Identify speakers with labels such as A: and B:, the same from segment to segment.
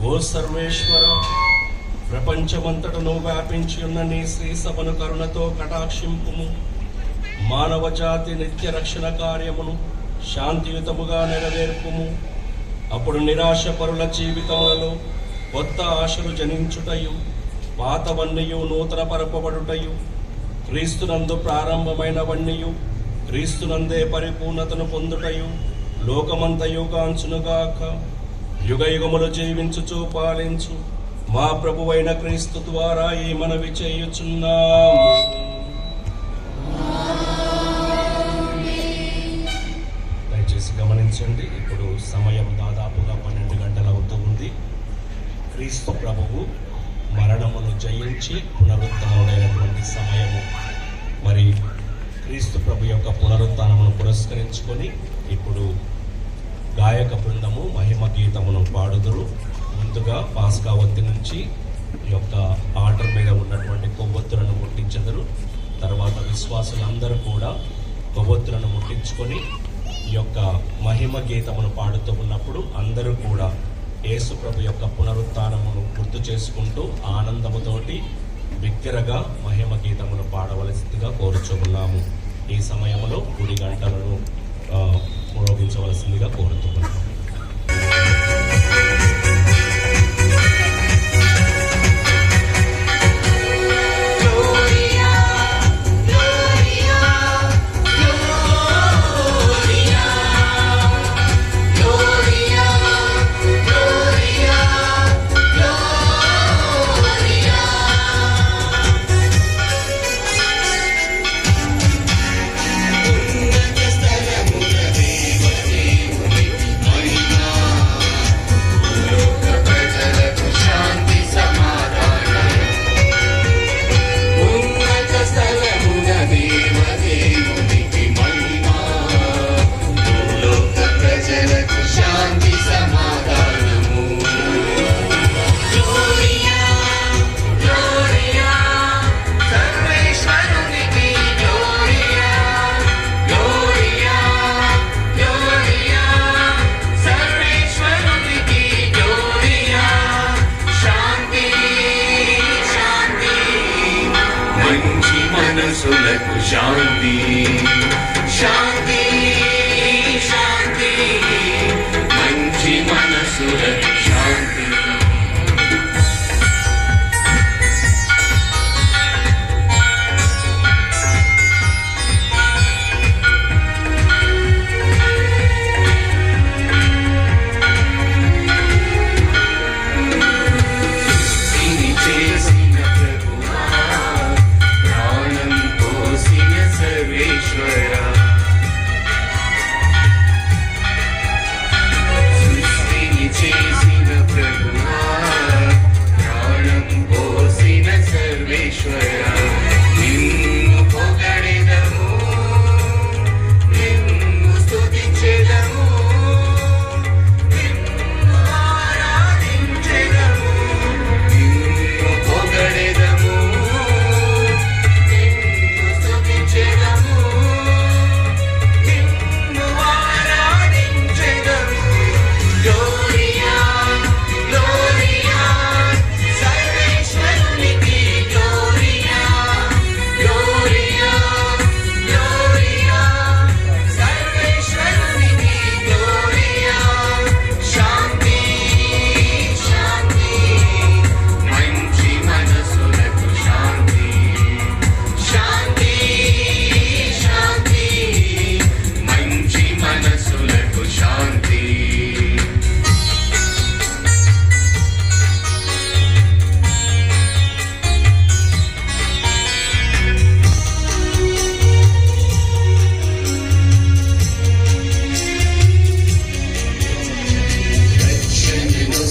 A: ఓ సర్వేశ్వర, ప్రపంచమంతటను వ్యాపించి ఉన్న నీ శ్రీ సభను కరుణతో కటాక్షింపుము. మానవ జాతి నిత్య రక్షణ కార్యమును శాంతియుతముగా నెరవేర్పుము. అప్పుడు నిరాశ పరుల జీవితములలో కొత్త ఆశలు జనించుటయు, పాతవన్నయు నూతన పరపబడుటయు, క్రీస్తునందు ప్రారంభమైనవన్నయు క్రీస్తునందే పరిపూర్ణతను పొందుటయు లోకమంతయు కాంచునుగాక. యుగ యుగములు జీవించుచు పాలించు మా ప్రభువైన క్రీస్తు ద్వారా ఈ మనవి చేయుచున్నాము. దయచేసి గమనించండి, ఇప్పుడు సమయం దాదాపుగా 12 గంటలు అవుతూ ఉంది. క్రీస్తు ప్రభువు మరణమును జయించి పునరుత్తముడైనటువంటి సమయము. మరి క్రీస్తు ప్రభు యొక్క పునరుత్థానమును పురస్కరించుకొని ఇప్పుడు గాయక బృందము మహిమ గీతమును పాడుదురు. ముందుగా పాస్కా ఒత్తి నుంచి ఈ యొక్క ఆర్డర్ మీద ఉన్నటువంటి కొవ్వొత్తులను ముట్టించెదరు. తర్వాత విశ్వాసులందరూ కూడా కొవ్వొత్తులను ముట్టించుకొని ఈ యొక్క మహిమ గీతమును పాడుతూ ఉన్నప్పుడు అందరూ కూడా యేసు ప్రభు యొక్క పునరుత్థానమును గుర్తు చేసుకుంటూ ఆనందముతోటి బిగ్గరగా మహిమ గీతమును పాడవలసిందిగా కోరుచున్నాము. ఈ సమయంలో గుడి గంటలను మ్రోగించవలసిందిగా కోరుతున్నాము.
B: మనసులకు శాంతి శాంతి శాంతి, మంచి మనసులకు శాంతి.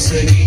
C: City.